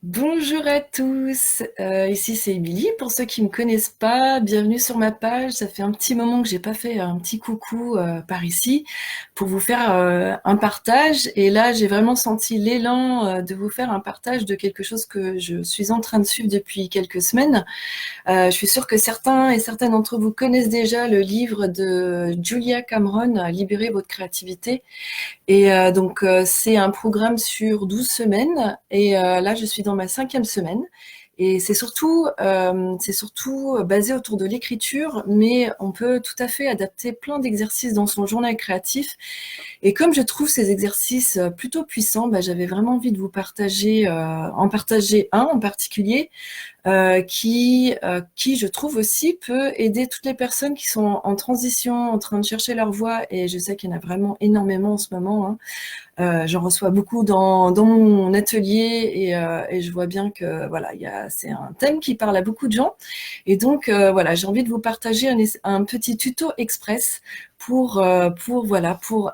Bonjour à tous, ici c'est Émilie. Pour ceux qui ne me connaissent pas, bienvenue sur ma page. Ça fait un petit moment que j'ai pas fait un petit coucou par ici pour vous faire un partage. Et là, j'ai vraiment senti l'élan de vous faire un partage de quelque chose que je suis en train de suivre depuis quelques semaines. Je suis sûre que certains et certaines d'entre vous connaissent déjà le livre de Julia Cameron, Libérez votre créativité. Et c'est un programme sur 12 semaines. Et là, je suis dans ma 5e semaine. Et c'est surtout basé autour de l'écriture, mais on peut tout à fait adapter plein d'exercices dans son journal créatif. Et comme je trouve ces exercices plutôt puissants, j'avais vraiment envie de vous en partager un en particulier qui, je trouve aussi, peut aider toutes les personnes qui sont en transition, en train de chercher leur voie. Et je sais qu'il y en a vraiment énormément en ce moment, hein. J'en reçois beaucoup dans mon atelier et je vois bien que voilà, c'est un thème qui parle à beaucoup de gens. Et donc voilà, j'ai envie de vous partager un petit tuto express pour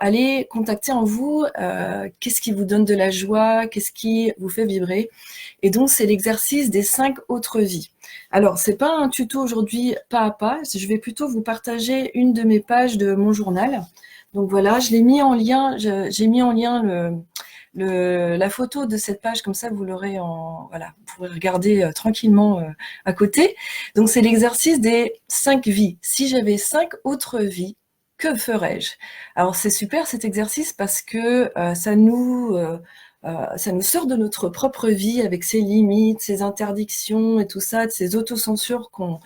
aller contacter en vous qu'est-ce qui vous donne de la joie, qu'est-ce qui vous fait vibrer. Et donc c'est l'exercice des 5 autres vies. Alors c'est pas un tuto aujourd'hui pas à pas, je vais plutôt vous partager une de mes pages de mon journal. Donc voilà, je l'ai mis en lien, j'ai mis en lien la photo de cette page, comme ça vous l'aurez voilà, vous pourrez regarder tranquillement à côté. Donc c'est l'exercice des 5 vies. Si j'avais 5 autres vies, que ferais-je? Alors c'est super cet exercice parce que ça nous sort de notre propre vie avec ses limites, ses interdictions et tout ça, de ces autocensures qu'on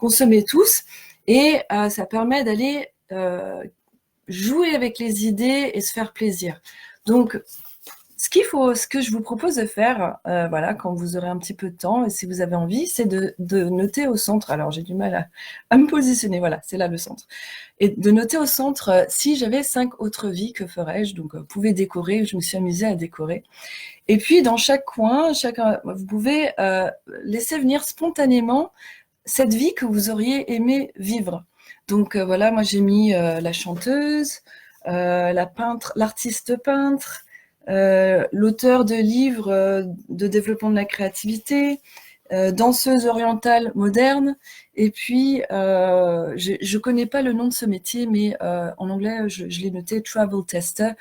se met tous. Et ça permet d'aller jouer avec les idées et se faire plaisir. Donc, ce que je vous propose de faire, voilà, quand vous aurez un petit peu de temps et si vous avez envie, c'est de noter au centre. Alors, j'ai du mal à me positionner. Voilà, c'est là le centre. Et de noter au centre, si j'avais 5 autres vies, que ferais-je? Donc, vous pouvez décorer. Je me suis amusée à décorer. Et puis, dans chaque coin, vous pouvez laisser venir spontanément cette vie que vous auriez aimé vivre. Donc voilà, moi j'ai mis la chanteuse, la peintre, l'artiste peintre, l'auteur de livres de développement de la créativité, danseuse orientale moderne. Et puis, je connais pas le nom de ce métier, mais en anglais, je l'ai noté travel tester.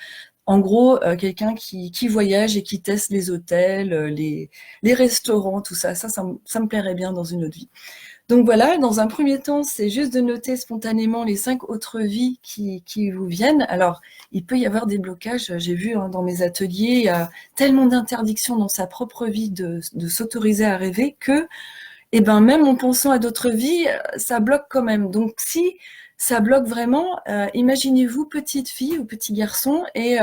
En gros, quelqu'un qui voyage et qui teste les hôtels, les restaurants, tout ça. Ça me plairait bien dans une autre vie. Donc voilà, dans un premier temps, c'est juste de noter spontanément les 5 autres vies qui vous viennent. Alors, il peut y avoir des blocages. J'ai vu dans mes ateliers, il y a tellement d'interdictions dans sa propre vie de s'autoriser à rêver que, même en pensant à d'autres vies, ça bloque quand même. Donc si ça bloque vraiment, imaginez-vous petite fille ou petit garçon et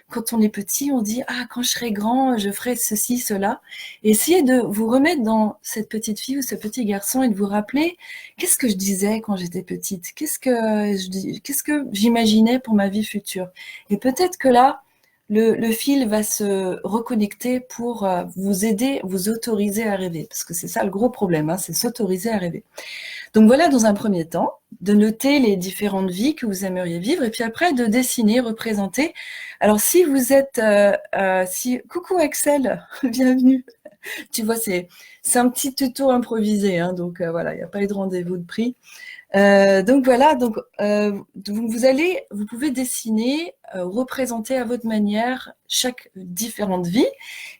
quand on est petit, on dit ah quand je serai grand, je ferai ceci, cela. Essayez de vous remettre dans cette petite fille ou ce petit garçon et de vous rappeler qu'est-ce que je disais quand j'étais petite, qu'est-ce que j'imaginais pour ma vie future. Et peut-être que là, le fil va se reconnecter pour vous aider, vous autoriser à rêver. Parce que c'est ça le gros problème, hein, c'est s'autoriser à rêver. Donc voilà, dans un premier temps, de noter les différentes vies que vous aimeriez vivre, et puis après de dessiner, représenter. Alors si vous êtes... Coucou Axel, bienvenue. Tu vois, c'est un petit tuto improvisé, hein, donc voilà, il n'y a pas eu de rendez-vous de prix. Donc voilà, vous pouvez dessiner, représenter à votre manière chaque différente vie.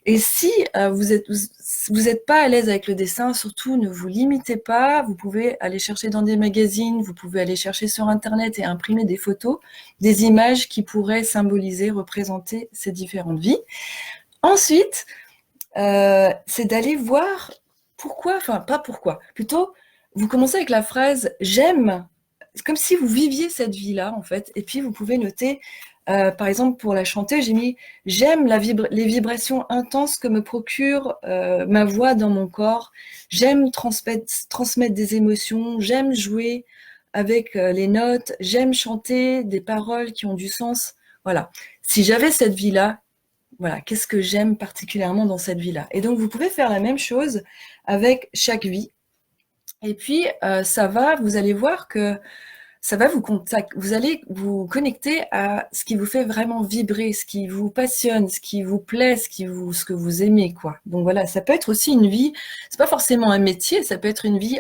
Et si vous êtes pas à l'aise avec le dessin, surtout ne vous limitez pas. Vous pouvez aller chercher dans des magazines, vous pouvez aller chercher sur Internet et imprimer des photos, des images qui pourraient symboliser, représenter ces différentes vies. Ensuite, c'est d'aller voir pourquoi, enfin pas pourquoi, plutôt vous commencez avec la phrase j'aime, c'est comme si vous viviez cette vie-là en fait, et puis vous pouvez noter, par exemple pour la chanter, j'ai mis j'aime les vibrations intenses que me procure ma voix dans mon corps, j'aime transmettre des émotions, j'aime jouer avec les notes, j'aime chanter des paroles qui ont du sens, voilà. Si j'avais cette vie-là, voilà, qu'est-ce que j'aime particulièrement dans cette vie-là? Et donc, vous pouvez faire la même chose avec chaque vie. Et puis, vous allez voir que ça va vous allez vous connecter à ce qui vous fait vraiment vibrer, ce qui vous passionne, ce qui vous plaît, ce que vous aimez, quoi. Donc voilà, ça peut être aussi une vie, c'est pas forcément un métier, ça peut être une vie,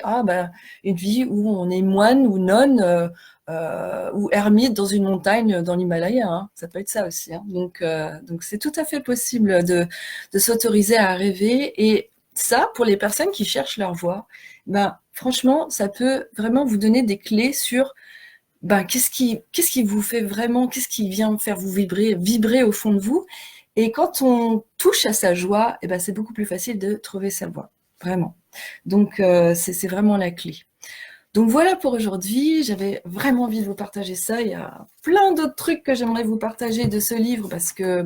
une vie où on est moine ou nonne, ou ermite dans une montagne dans l'Himalaya, hein. Ça peut être ça aussi, hein. Donc c'est tout à fait possible de s'autoriser à rêver. Et ça, pour les personnes qui cherchent leur voie, ben, franchement, ça peut vraiment vous donner des clés sur qu'est-ce qui vous fait vraiment, qu'est-ce qui vient faire vous vibrer au fond de vous. Et quand on touche à sa joie, eh ben, c'est beaucoup plus facile de trouver sa voie, vraiment. Donc, c'est vraiment la clé. Donc voilà pour aujourd'hui, j'avais vraiment envie de vous partager ça. Il y a plein d'autres trucs que j'aimerais vous partager de ce livre parce que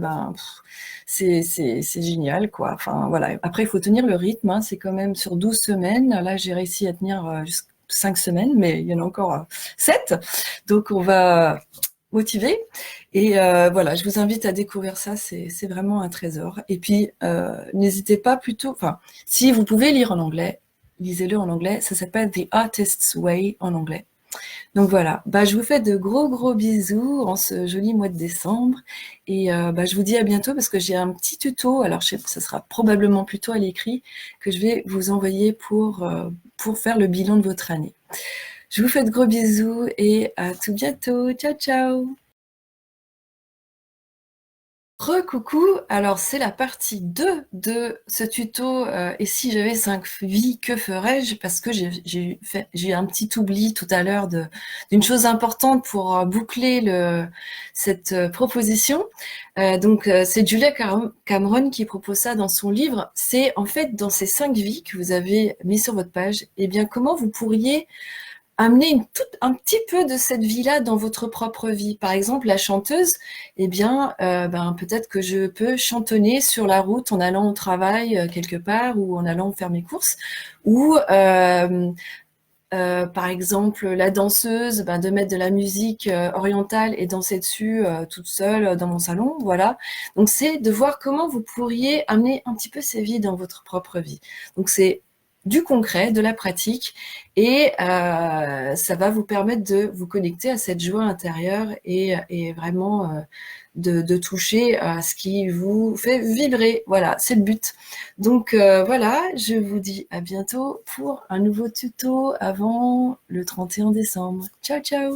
c'est génial, quoi. Enfin voilà. Après, il faut tenir le rythme, hein. C'est quand même sur 12 semaines. Là, j'ai réussi à tenir jusqu'à 5 semaines, mais il y en a encore 7. Donc on va motiver. Et voilà, je vous invite à découvrir ça, c'est vraiment un trésor. Et puis, n'hésitez pas plutôt, enfin, si vous pouvez lire en anglais, lisez-le en anglais, ça s'appelle The Artist's Way en anglais. Donc voilà, je vous fais de gros bisous en ce joli mois de décembre. Et je vous dis à bientôt parce que j'ai un petit tuto, alors ça sera probablement plutôt à l'écrit, que je vais vous envoyer pour faire le bilan de votre année. Je vous fais de gros bisous et à tout bientôt. Ciao, ciao! Recoucou, alors c'est la partie 2 de ce tuto et si j'avais 5 vies, que ferais-je? Parce que j'ai eu un petit oubli tout à l'heure d'une chose importante pour boucler cette proposition. C'est Julia Cameron qui propose ça dans son livre. C'est en fait dans ces 5 vies que vous avez mis sur votre page, eh bien comment vous pourriez amener un petit peu de cette vie-là dans votre propre vie. Par exemple, la chanteuse, eh bien, peut-être que je peux chantonner sur la route en allant au travail quelque part ou en allant faire mes courses. Ou, par exemple, la danseuse, de mettre de la musique orientale et danser dessus toute seule dans mon salon. Voilà. Donc, c'est de voir comment vous pourriez amener un petit peu ces vies dans votre propre vie. Donc, c'est du concret, de la pratique, et ça va vous permettre de vous connecter à cette joie intérieure et vraiment de toucher à ce qui vous fait vibrer. Voilà, c'est le but. Donc voilà, je vous dis à bientôt pour un nouveau tuto avant le 31 décembre. Ciao, ciao!